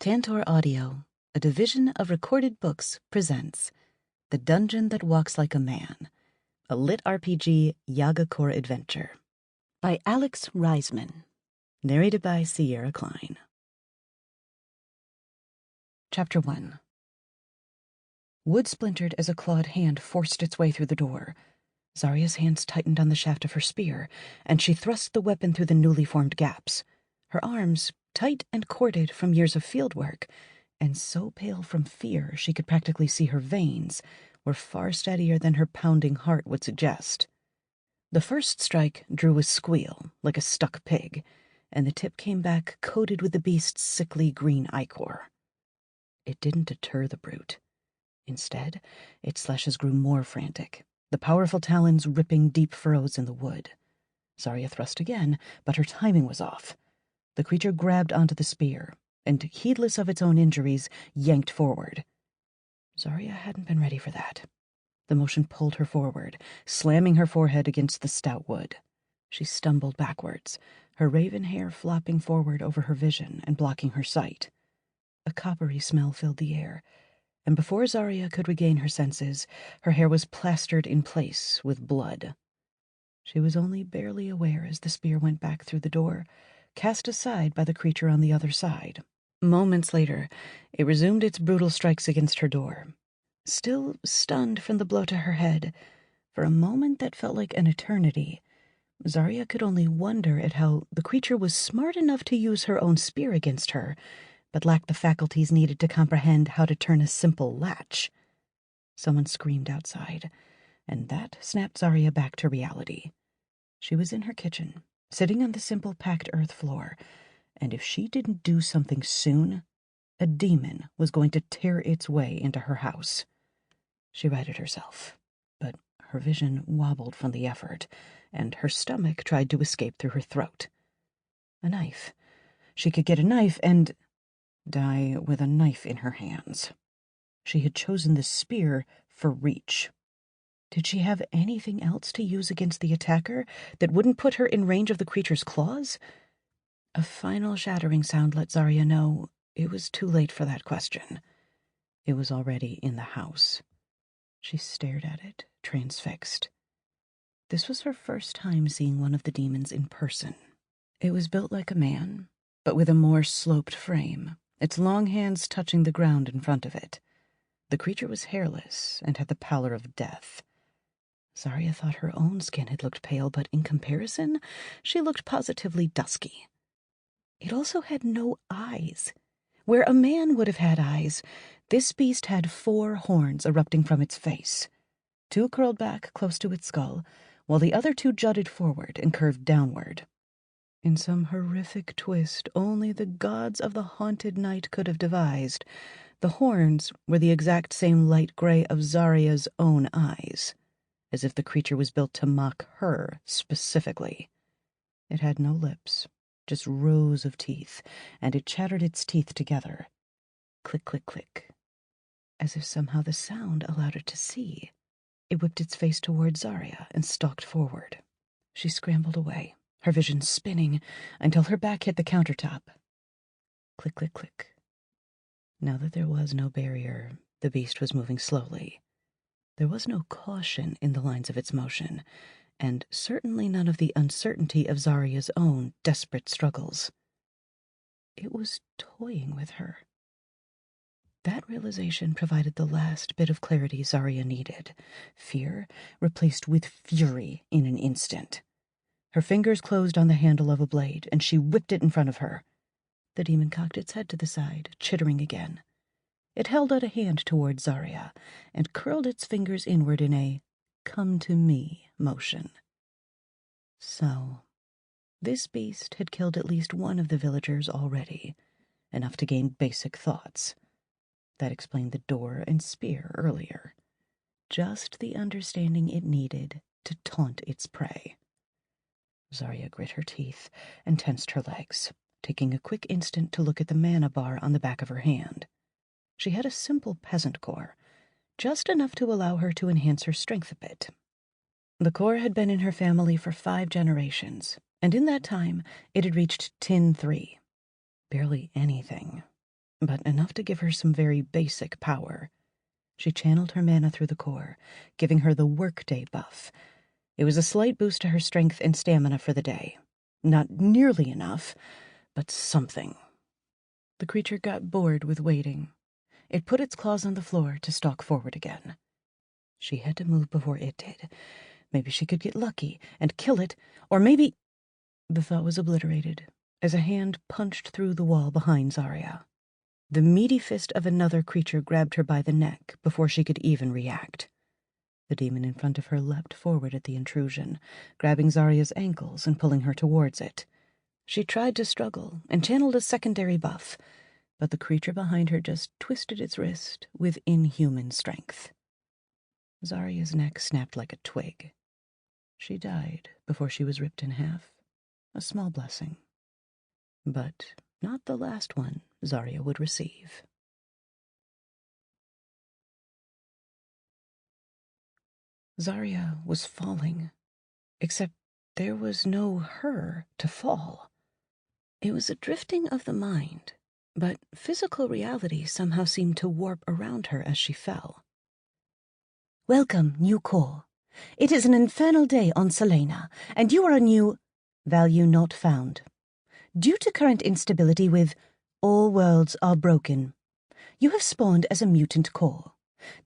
Tantor Audio, a division of Recorded Books, presents The Dungeon That Walks Like a Man, a LitRPG Yagacore adventure by Alex Raizman, narrated by Kline. Chapter 1. Wood splintered as a clawed hand forced its way through the door. Zaria's hands tightened on the shaft of her spear, and she thrust the weapon through the newly formed gaps. Her arms, tight and corded from years of fieldwork, and so pale from fear she could practically see her veins, were far steadier than her pounding heart would suggest. The first strike drew a squeal, like a stuck pig, and the tip came back coated with the beast's sickly green ichor. It didn't deter the brute. Instead, its slashes grew more frantic, the powerful talons ripping deep furrows in the wood. Zaria thrust again, but her timing was off. The creature grabbed onto the spear, and, heedless of its own injuries, yanked forward. Zaria hadn't been ready for that. The motion pulled her forward, slamming her forehead against the stout wood. She stumbled backwards, her raven hair flopping forward over her vision and blocking her sight. A coppery smell filled the air, and before Zaria could regain her senses, her hair was plastered in place with blood. She was only barely aware as the spear went back through the door, cast aside by the creature on the other side. Moments later, it resumed its brutal strikes against her door. Still stunned from the blow to her head, for a moment that felt like an eternity, Zaria could only wonder at how the creature was smart enough to use her own spear against her, but lacked the faculties needed to comprehend how to turn a simple latch. Someone screamed outside, and that snapped Zaria back to reality. She was in her kitchen, sitting on the simple packed earth floor, and if she didn't do something soon, a demon was going to tear its way into her house. She righted herself, but her vision wobbled from the effort, and her stomach tried to escape through her throat. A knife. She could get a knife and die with a knife in her hands. She had chosen the spear for reach. Did she have anything else to use against the attacker that wouldn't put her in range of the creature's claws? A final shattering sound let Zaria know it was too late for that question. It was already in the house. She stared at it, transfixed. This was her first time seeing one of the demons in person. It was built like a man, but with a more sloped frame, its long hands touching the ground in front of it. The creature was hairless and had the pallor of death. Zaria thought her own skin had looked pale, but in comparison, she looked positively dusky. It also had no eyes. Where a man would have had eyes, this beast had 4 horns erupting from its face. 2 curled back close to its skull, while the other 2 jutted forward and curved downward. In some horrific twist only the gods of the haunted night could have devised, the horns were the exact same light gray of Zaria's own eyes, as if the creature was built to mock her specifically. It had no lips, just rows of teeth, and it chattered its teeth together. Click, click, click. As if somehow the sound allowed it to see. It whipped its face toward Zaria and stalked forward. She scrambled away, her vision spinning, until her back hit the countertop. Click, click, click. Now that there was no barrier, the beast was moving slowly. There was no caution in the lines of its motion, and certainly none of the uncertainty of Zaria's own desperate struggles. It was toying with her. That realization provided the last bit of clarity Zaria needed. Fear replaced with fury in an instant. Her fingers closed on the handle of a blade, and she whipped it in front of her. The demon cocked its head to the side, chittering again. It held out a hand toward Zaria, and curled its fingers inward in a come-to-me motion. So, this beast had killed at least one of the villagers already, enough to gain basic thoughts. That explained the door and spear earlier. Just the understanding it needed to taunt its prey. Zaria grit her teeth and tensed her legs, taking a quick instant to look at the mana bar on the back of her hand. She had a simple peasant core, just enough to allow her to enhance her strength a bit. The core had been in her family for 5 generations, and in that time it had reached Tin 3. Barely anything. but enough to give her some very basic power. She channeled her mana through the core, giving her the workday buff. It was a slight boost to her strength and stamina for the day. Not nearly enough, but something. The creature got bored with waiting. It put its claws on the floor to stalk forward again. She had to move before it did. Maybe she could get lucky and kill it, or maybe... The thought was obliterated as a hand punched through the wall behind Zaria. The meaty fist of another creature grabbed her by the neck before she could even react. The demon in front of her leapt forward at the intrusion, grabbing Zaria's ankles and pulling her towards it. She tried to struggle and channeled a secondary buff, but the creature behind her just twisted its wrist with inhuman strength. Zaria's neck snapped like a twig. She died before she was ripped in half. A small blessing. But not the last one Zaria would receive. Zaria was falling, except there was no her to fall. It was a drifting of the mind, but physical reality somehow seemed to warp around her as she fell. Welcome, new core. It is an infernal day on Selena, and you are a new value not found. Due to current instability with all worlds are broken, you have spawned as a mutant core.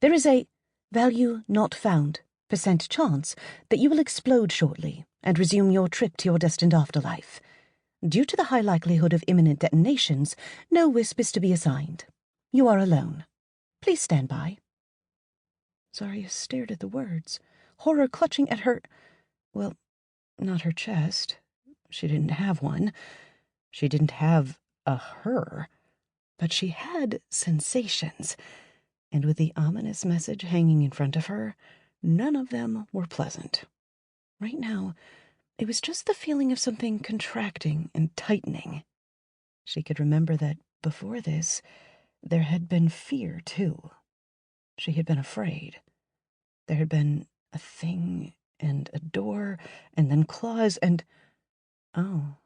There is a value not found % chance that you will explode shortly and resume your trip to your destined afterlife. Due to the high likelihood of imminent detonations, no wisp is to be assigned. You are alone. Please stand by. Zaria stared at the words, horror clutching at her... well, not her chest. She didn't have one. She didn't have a her. But she had sensations, and with the ominous message hanging in front of her, none of them were pleasant. Right now, it was just the feeling of something contracting and tightening. She could remember that before this, there had been fear, too. She had been afraid. There had been a thing and a door and then claws and... oh,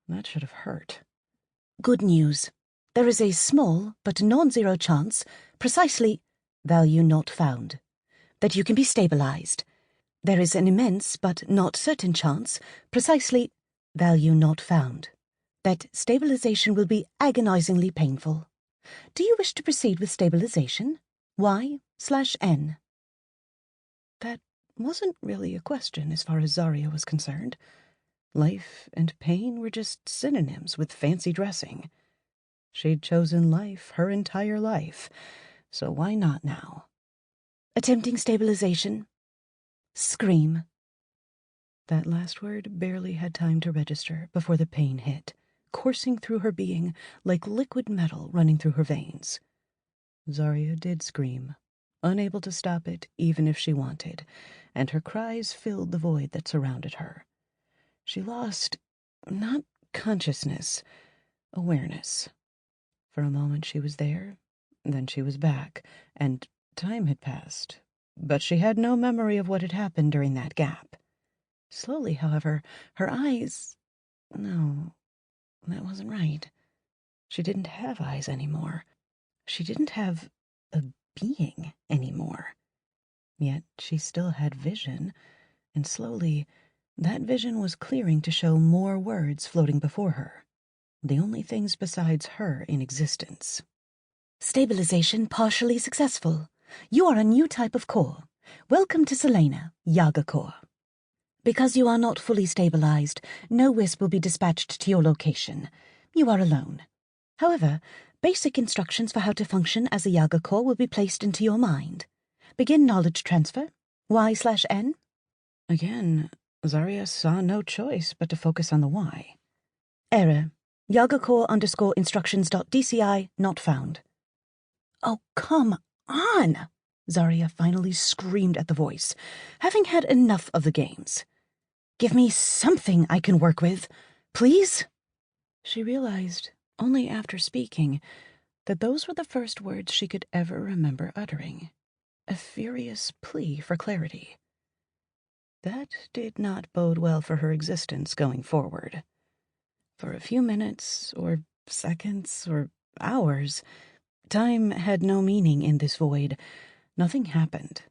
that should have hurt. Good news. There is a small but non-zero chance, precisely value not found, that you can be stabilized. There is an immense but not certain chance, precisely value not found, that stabilization will be agonizingly painful. Do you wish to proceed with stabilization? Y/N. That wasn't really a question as far as Zaria was concerned. Life and pain were just synonyms with fancy dressing. She'd chosen life her entire life, so why not now? Attempting stabilization. Scream. That last word barely had time to register before the pain hit, coursing through her being like liquid metal running through her veins. Zaria did scream, unable to stop it even if she wanted, and her cries filled the void that surrounded her. She lost, not consciousness, awareness. For a moment she was there, then she was back, and time had passed, but she had no memory of what had happened during that gap. Slowly, however, her eyes... no, that wasn't right. She didn't have eyes anymore. She didn't have a being anymore. Yet she still had vision, and slowly that vision was clearing to show more words floating before her, the only things besides her in existence. Stabilization partially successful. You are a new type of core. Welcome to Selena, Yagacore. Because you are not fully stabilized, no wisp will be dispatched to your location. You are alone. However, basic instructions for how to function as a Yagacore will be placed into your mind. Begin knowledge transfer. Y/N. Again, Zaria saw no choice but to focus on the Y. Error. Yagacore_instructions.dci not found. Oh, come on! Zaria finally screamed at the voice, having had enough of the games. Give me something I can work with, please? She realized, only after speaking, that those were the first words she could ever remember uttering. A furious plea for clarity. That did not bode well for her existence going forward. For a few minutes, or seconds, or hours. Time had no meaning in this void. Nothing happened.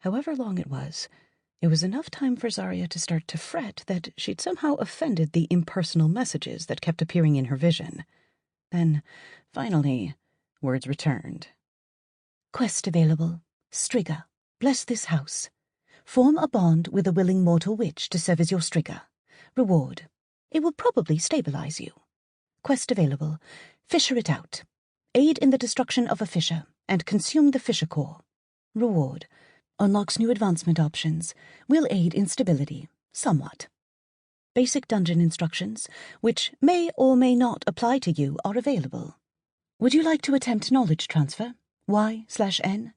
However long it was enough time for Zaria to start to fret that she'd somehow offended the impersonal messages that kept appearing in her vision. Then, finally, words returned. Quest available. Striga, bless this house. Form a bond with a willing mortal witch to serve as your Striga. Reward. It will probably stabilize you. Quest available. Fisher it out. Aid in the destruction of a fissure and consume the fissure core. Reward. Unlocks new advancement options. Will aid in stability. Somewhat. Basic dungeon instructions, which may or may not apply to you, are available. Would you like to attempt knowledge transfer? Y/N?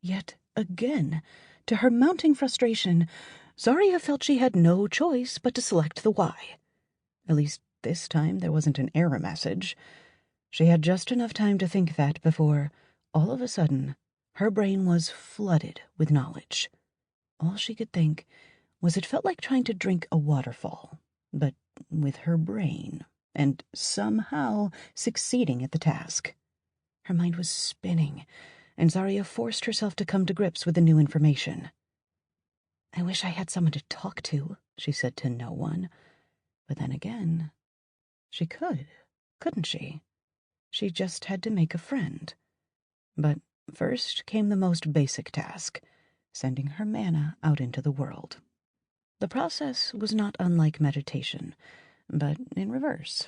Yet again, to her mounting frustration, Zaria felt she had no choice but to select the Y. At least this time there wasn't an error message. She had just enough time to think that before, all of a sudden, her brain was flooded with knowledge. All she could think was it felt like trying to drink a waterfall, but with her brain, and somehow succeeding at the task. Her mind was spinning, and Zaria forced herself to come to grips with the new information. I wish I had someone to talk to, she said to no one. But then again, she could, couldn't she? She just had to make a friend. But first came the most basic task, sending her mana out into the world. The process was not unlike meditation, but in reverse.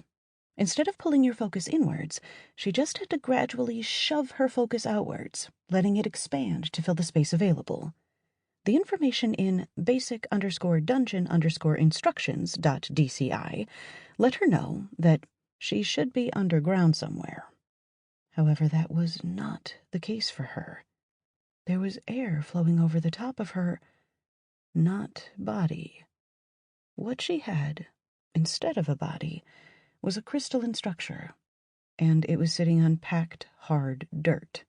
Instead of pulling your focus inwards, she just had to gradually shove her focus outwards, letting it expand to fill the space available. The information in basic_dungeon_instructions.dci let her know that she should be underground somewhere. However, that was not the case for her. There was air flowing over the top of her, not body. What she had, instead of a body, was a crystalline structure, and it was sitting on packed, hard dirt.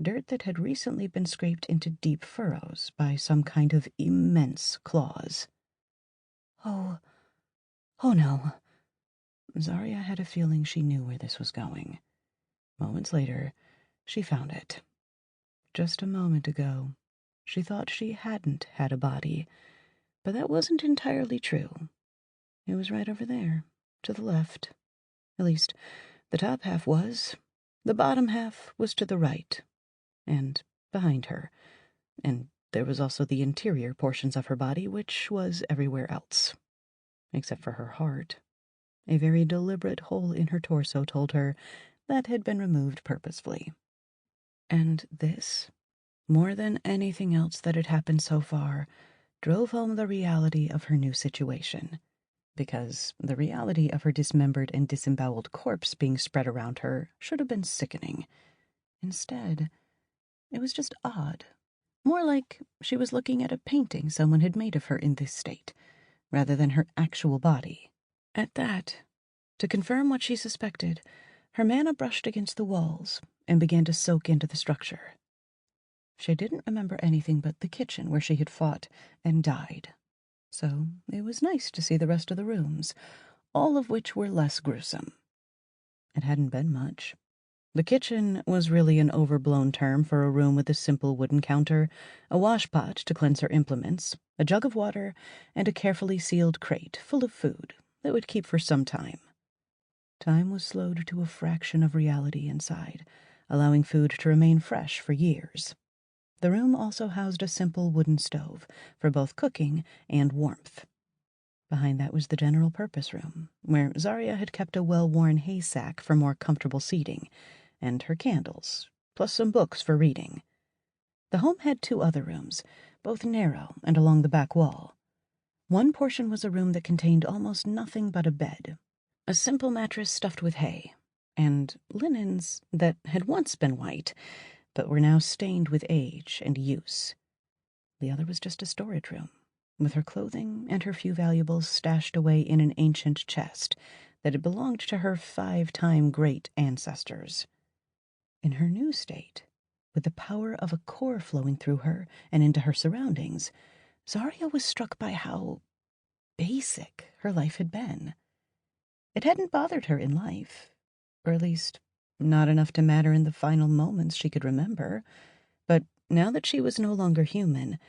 Dirt that had recently been scraped into deep furrows by some kind of immense claws. Oh no. Zaria had a feeling she knew where this was going. Moments later, she found it. Just a moment ago, she thought she hadn't had a body, but that wasn't entirely true. It was right over there, to the left. At least, the top half was. The bottom half was to the right, and behind her. And there was also the interior portions of her body, which was everywhere else. Except for her heart. A very deliberate hole in her torso told her that had been removed purposefully. And this, more than anything else that had happened so far, drove home the reality of her new situation. Because the reality of her dismembered and disemboweled corpse being spread around her should have been sickening. Instead, it was just odd. More like she was looking at a painting someone had made of her in this state, rather than her actual body. At that, to confirm what she suspected, her mana brushed against the walls and began to soak into the structure. She didn't remember anything but the kitchen where she had fought and died. So it was nice to see the rest of the rooms, all of which were less gruesome. It hadn't been much. The kitchen was really an overblown term for a room with a simple wooden counter, a washpot to cleanse her implements, a jug of water, and a carefully sealed crate full of food that would keep for some time. Time was slowed to a fraction of reality inside, allowing food to remain fresh for years. The room also housed a simple wooden stove for both cooking and warmth. Behind that was the general purpose room, where Zaria had kept a well-worn hay sack for more comfortable seating, and her candles, plus some books for reading. The home had two other rooms, both narrow and along the back wall. One portion was a room that contained almost nothing but a bed, a simple mattress stuffed with hay, and linens that had once been white, but were now stained with age and use. The other was just a storage room, with her clothing and her few valuables stashed away in an ancient chest that had belonged to her 5-time great ancestors. In her new state, with the power of a core flowing through her and into her surroundings, Zaria was struck by how basic her life had been. It hadn't bothered her in life. or at least not enough to matter in the final moments she could remember. But now that she was no longer human,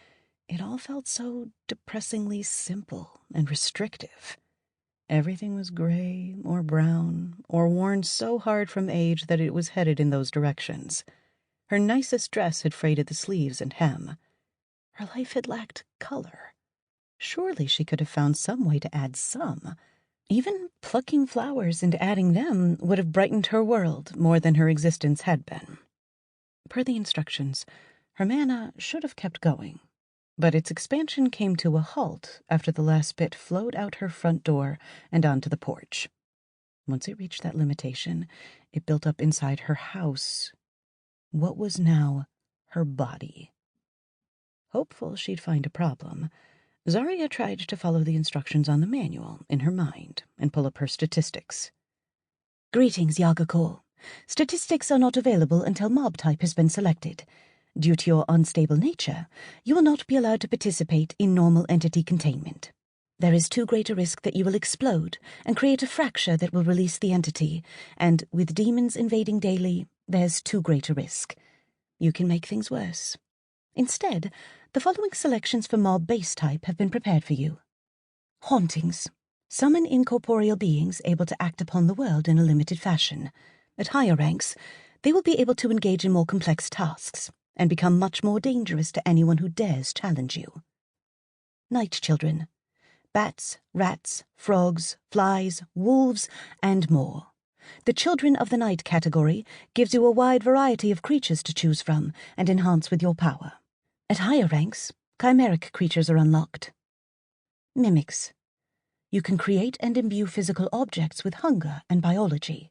it all felt so depressingly simple and restrictive. Everything was gray or brown or worn so hard from age that it was headed in those directions. Her nicest dress had frayed at the sleeves and hem. Her life had lacked color. Surely she could have found some way to add some. Even plucking flowers and adding them would have brightened her world more than her existence had been. Per the instructions, her mana should have kept going, but its expansion came to a halt after the last bit flowed out her front door and onto the porch. Once it reached that limitation, it built up inside her house, what was now her body. Hopeful she'd find a problem, Zaria tried to follow the instructions on the manual in her mind and pull up her statistics. Greetings, Yagacore. Statistics are not available until mob type has been selected. Due to your unstable nature, you will not be allowed to participate in normal entity containment. There is too great a risk that you will explode and create a fracture that will release the entity, and with demons invading daily, there's too great a risk. You can make things worse. Instead, the following selections for mob base type have been prepared for you. Hauntings. Summon incorporeal beings able to act upon the world in a limited fashion. At higher ranks, they will be able to engage in more complex tasks and become much more dangerous to anyone who dares challenge you. Night children. Bats, rats, frogs, flies, wolves, and more. The Children of the Night category gives you a wide variety of creatures to choose from and enhance with your power. At higher ranks, chimeric creatures are unlocked. Mimics. You can create and imbue physical objects with hunger and biology.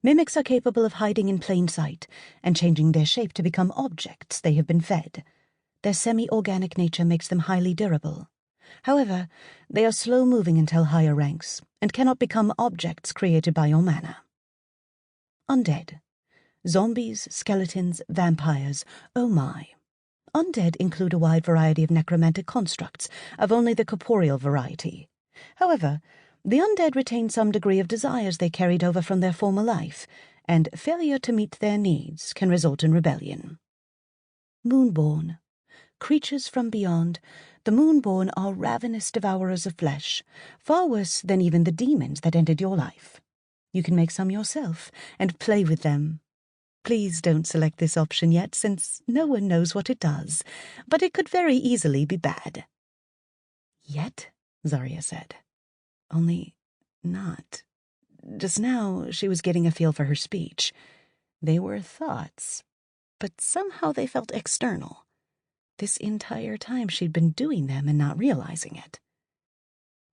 Mimics are capable of hiding in plain sight and changing their shape to become objects they have been fed. Their semi-organic nature makes them highly durable. However, they are slow-moving until higher ranks and cannot become objects created by your mana. Undead. Zombies, skeletons, vampires, oh my. Undead include a wide variety of necromantic constructs of only the corporeal variety. However, the undead retain some degree of desires they carried over from their former life, and failure to meet their needs can result in rebellion. Moonborn. Creatures from beyond, the Moonborn are ravenous devourers of flesh, far worse than even the demons that ended your life. You can make some yourself and play with them. Please don't select this option yet, since no one knows what it does, but it could very easily be bad. Yet, Zaria said. Only not. Just now, she was getting a feel for her speech. They were thoughts, but somehow they felt external. This entire time she'd been doing them and not realizing it.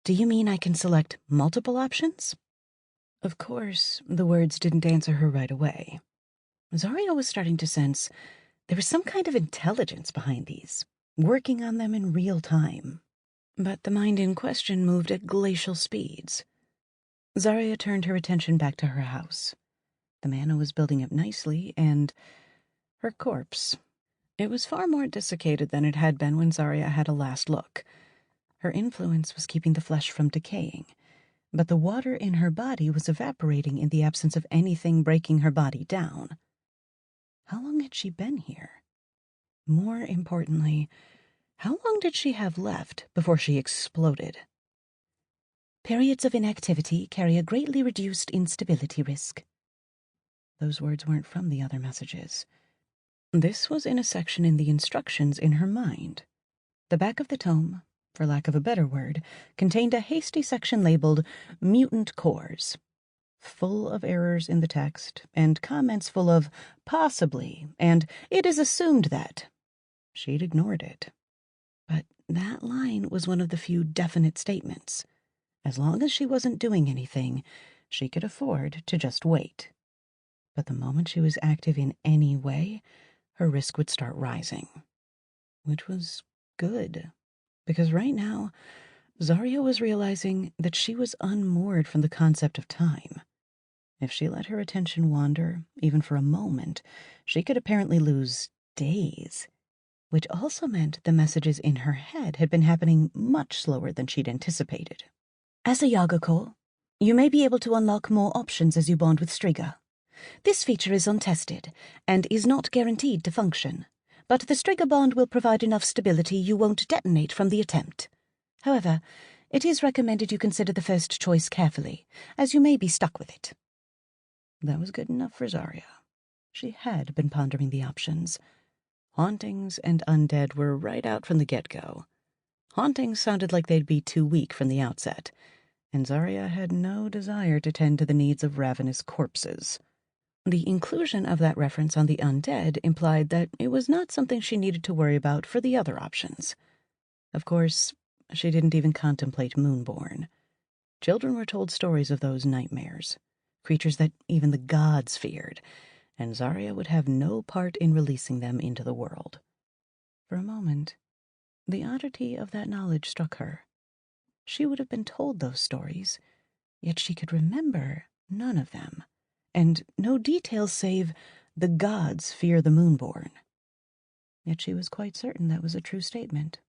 Do you mean I can select multiple options? Of course, the words didn't answer her right away. Zaria was starting to sense there was some kind of intelligence behind these, working on them in real time. But the mind in question moved at glacial speeds. Zaria turned her attention back to her house. The mana was building up nicely, and her corpse. It was far more desiccated than it had been when Zaria had a last look. Her influence was keeping the flesh from decaying, but the water in her body was evaporating in the absence of anything breaking her body down. How long had she been here? More importantly, how long did she have left before she exploded? Periods of inactivity carry a greatly reduced instability risk. Those words weren't from the other messages. This was in a section in the instructions in her mind. The back of the tome, for lack of a better word, contained a hasty section labeled Mutant Cores, full of errors in the text and comments full of possibly and it is assumed that. She'd ignored it. But that line was one of the few definite statements. As long as she wasn't doing anything, she could afford to just wait. But the moment she was active in any way, her risk would start rising. Which was good, because right now, Zaria was realizing that she was unmoored from the concept of time. If she let her attention wander, even for a moment, she could apparently lose days, which also meant the messages in her head had been happening much slower than she'd anticipated. As a Yagacore, you may be able to unlock more options as you bond with Striga. This feature is untested and is not guaranteed to function, but the Striga bond will provide enough stability you won't detonate from the attempt. However, it is recommended you consider the first choice carefully, as you may be stuck with it. That was good enough for Zaria. She had been pondering the options. Hauntings and undead were right out from the get-go. Hauntings sounded like they'd be too weak from the outset, and Zaria had no desire to tend to the needs of ravenous corpses. The inclusion of that reference on the undead implied that it was not something she needed to worry about for the other options. Of course, she didn't even contemplate Moonborn. Children were told stories of those nightmares, creatures that even the gods feared, and Zaria would have no part in releasing them into the world. For a moment, the oddity of that knowledge struck her. She would have been told those stories, yet she could remember none of them, and no details save the gods fear the Moonborn. Yet she was quite certain that was a true statement,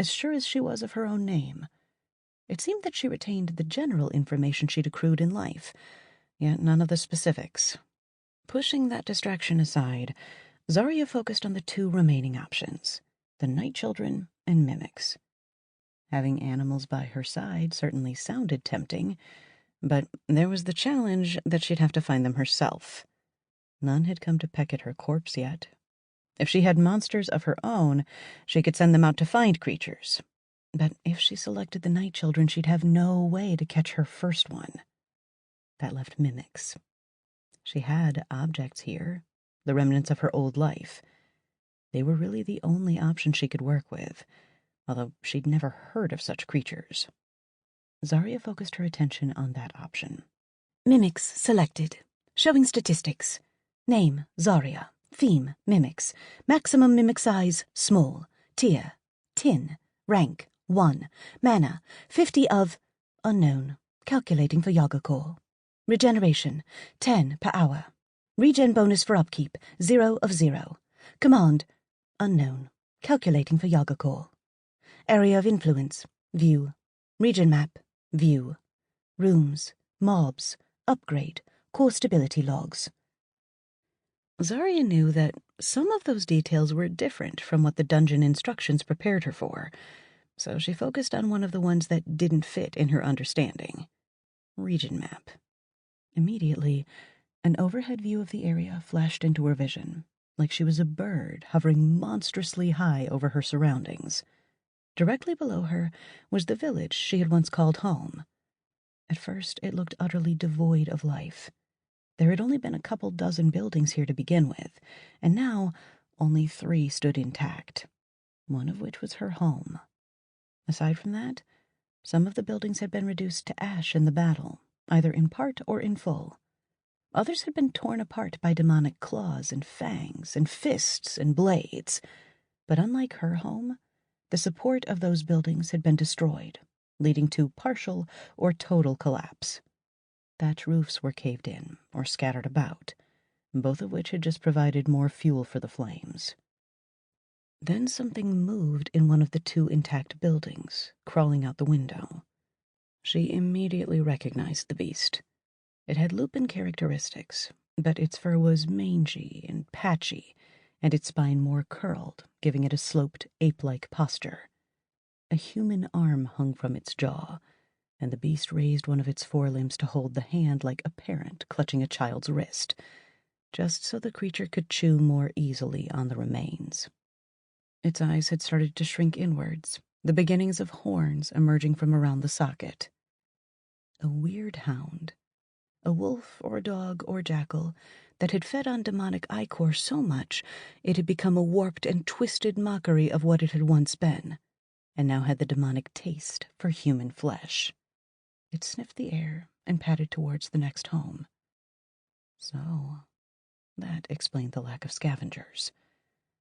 as sure as she was of her own name. It seemed that she retained the general information she'd accrued in life, yet none of the specifics. Pushing that distraction aside, Zaria focused on the two remaining options, the Night Children and Mimics. Having animals by her side certainly sounded tempting, but there was the challenge that she'd have to find them herself. None had come to peck at her corpse yet. If she had monsters of her own, she could send them out to find creatures. But if she selected the Night Children, she'd have no way to catch her first one. That left Mimics. She had objects here, the remnants of her old life. They were really the only option she could work with, although she'd never heard of such creatures. Zaria focused her attention on that option. Mimics selected. Showing statistics. Name, Zaria. Theme, Mimics. Maximum mimic size, small. Tier, tin. Rank, 1. Mana, 50 of unknown. Calculating for Yagacore. Regeneration, 10 per hour. Regen bonus for upkeep, 0 of 0. Command, unknown. Calculating for Yagacore. Area of influence, view. Region map, view. Rooms, mobs, upgrade, core stability logs. Zaria knew that some of those details were different from what the dungeon instructions prepared her for, so she focused on one of the ones that didn't fit in her understanding. Region map. Immediately, an overhead view of the area flashed into her vision, like she was a bird hovering monstrously high over her surroundings. Directly below her was the village she had once called home. At first, it looked utterly devoid of life. There had only been a couple dozen buildings here to begin with, and now only 3 stood intact, one of which was her home. Aside from that, some of the buildings had been reduced to ash in the battle, either in part or in full. Others had been torn apart by demonic claws and fangs and fists and blades. But unlike her home, the support of those buildings had been destroyed, leading to partial or total collapse. Thatch roofs were caved in or scattered about, both of which had just provided more fuel for the flames. Then something moved in one of the 2 intact buildings, crawling out the window. She immediately recognized the beast. It had lupin characteristics, but its fur was mangy and patchy, and its spine more curled, giving it a sloped, ape-like posture. A human arm hung from its jaw, and the beast raised one of its forelimbs to hold the hand like a parent clutching a child's wrist, just so the creature could chew more easily on the remains. Its eyes had started to shrink inwards, the beginnings of horns emerging from around the socket. A weird hound, a wolf or dog or jackal, that had fed on demonic ichor so much it had become a warped and twisted mockery of what it had once been, and now had the demonic taste for human flesh. It sniffed the air and padded towards the next home. So, that explained the lack of scavengers.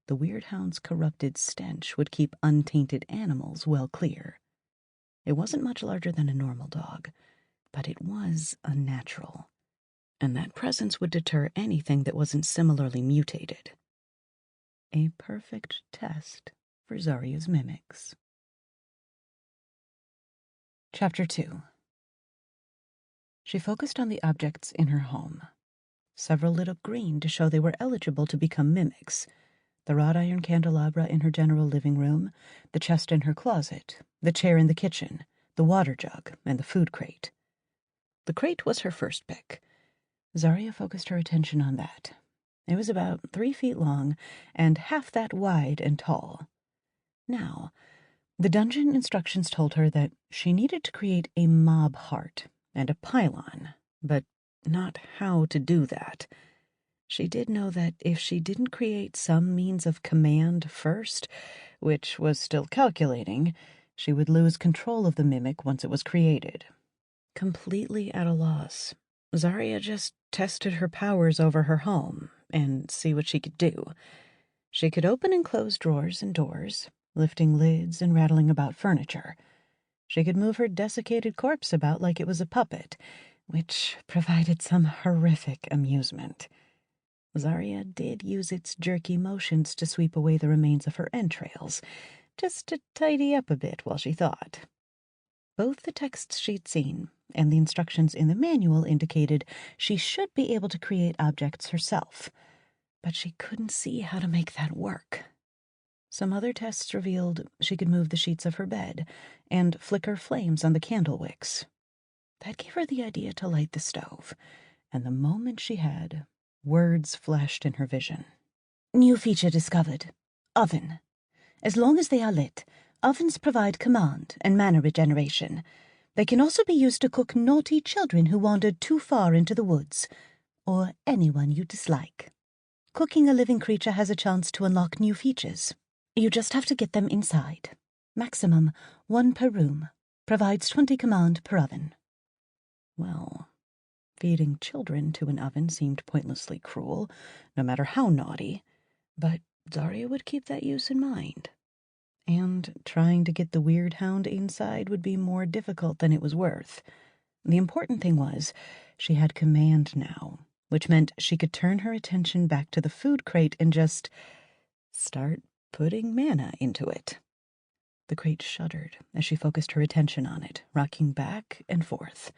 The weird hound's corrupted stench would keep untainted animals well clear. It wasn't much larger than a normal dog, but it was unnatural, and that presence would deter anything that wasn't similarly mutated. A perfect test for Zaria's mimics. Chapter 2. She focused on the objects in her home. Several lit up green to show they were eligible to become mimics. The wrought iron candelabra in her general living room, the chest in her closet, the chair in the kitchen, the water jug, and the food crate. The crate was her first pick. Zaria focused her attention on that. It was about 3 feet long and half that wide and tall. Now, the dungeon instructions told her that she needed to create a mob heart and a pylon, but not how to do that. She did know that if she didn't create some means of command first, which was still calculating, she would lose control of the mimic once it was created. Completely at a loss, Zaria just tested her powers over her home and see what she could do. She could open and close drawers and doors, lifting lids and rattling about furniture. She could move her desiccated corpse about like it was a puppet, which provided some horrific amusement. Zaria did use its jerky motions to sweep away the remains of her entrails, just to tidy up a bit while she thought. Both the texts she'd seen and the instructions in the manual indicated she should be able to create objects herself, but she couldn't see how to make that work. Some other tests revealed she could move the sheets of her bed and flicker flames on the candle wicks. That gave her the idea to light the stove, and the moment she had, words flashed in her vision. New feature discovered. Oven. As long as they are lit, ovens provide command and mana regeneration. They can also be used to cook naughty children who wandered too far into the woods, or anyone you dislike. Cooking a living creature has a chance to unlock new features. You just have to get them inside. Maximum 1 per room. Provides 20 command per oven. Well, feeding children to an oven seemed pointlessly cruel, no matter how naughty, but Zaria would keep that use in mind. And trying to get the weird hound inside would be more difficult than it was worth. The important thing was she had command now, which meant she could turn her attention back to the food crate and just start putting mana into it. The crate shuddered as she focused her attention on it, rocking back and forth.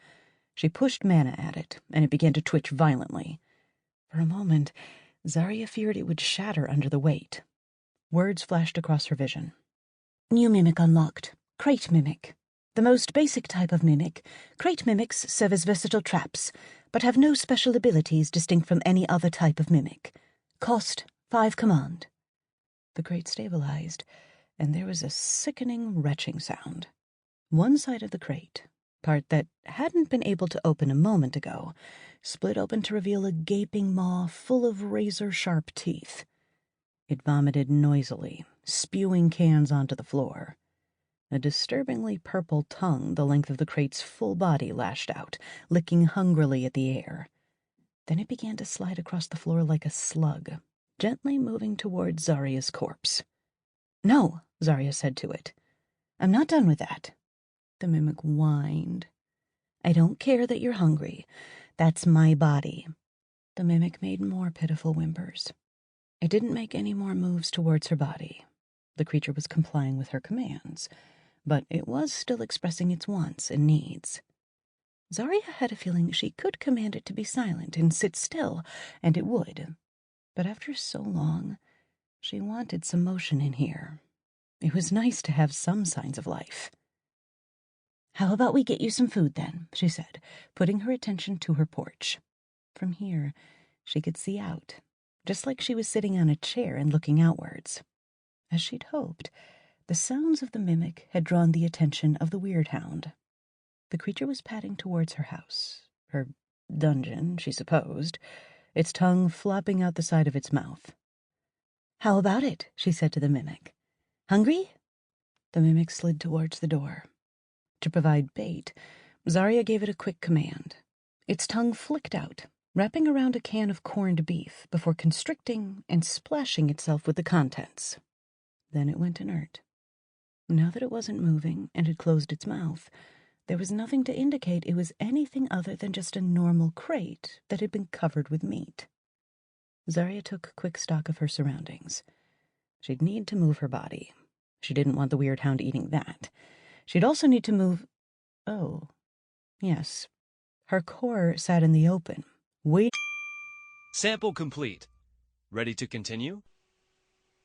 She pushed mana at it, and it began to twitch violently. For a moment, Zaria feared it would shatter under the weight. Words flashed across her vision. New mimic unlocked. Crate mimic. The most basic type of mimic, crate mimics serve as versatile traps, but have no special abilities distinct from any other type of mimic. Cost 5 command. The crate stabilized, and there was a sickening retching sound. One side of the crate, part that hadn't been able to open a moment ago, split open to reveal a gaping maw full of razor-sharp teeth. It vomited noisily, spewing cans onto the floor. A disturbingly purple tongue the length of the crate's full body lashed out, licking hungrily at the air. Then it began to slide across the floor like a slug, gently moving towards Zaria's corpse. No, Zaria said to it. I'm not done with that. The mimic whined. I don't care that you're hungry. That's my body. The mimic made more pitiful whimpers. It didn't make any more moves towards her body. The creature was complying with her commands, but it was still expressing its wants and needs. Zaria had a feeling she could command it to be silent and sit still, and it would. But after so long, she wanted some motion in here. It was nice to have some signs of life. How about we get you some food, then, she said, putting her attention to her porch. From here, she could see out, just like she was sitting on a chair and looking outwards. As she'd hoped, the sounds of the mimic had drawn the attention of the weird hound. The creature was padding towards her house, her dungeon, she supposed, its tongue flopping out the side of its mouth. How about it? She said to the mimic. Hungry? The mimic slid towards the door. To provide bait, Zaria gave it a quick command. Its tongue flicked out, wrapping around a can of corned beef before constricting and splashing itself with the contents. Then it went inert. Now that it wasn't moving and had closed its mouth, there was nothing to indicate it was anything other than just a normal crate that had been covered with meat. Zaria took quick stock of her surroundings. She'd need to move her body. She didn't want the weird hound eating that. She'd also need to move... Oh, yes. Her core sat in the open, waiting... Sample complete. Ready to continue?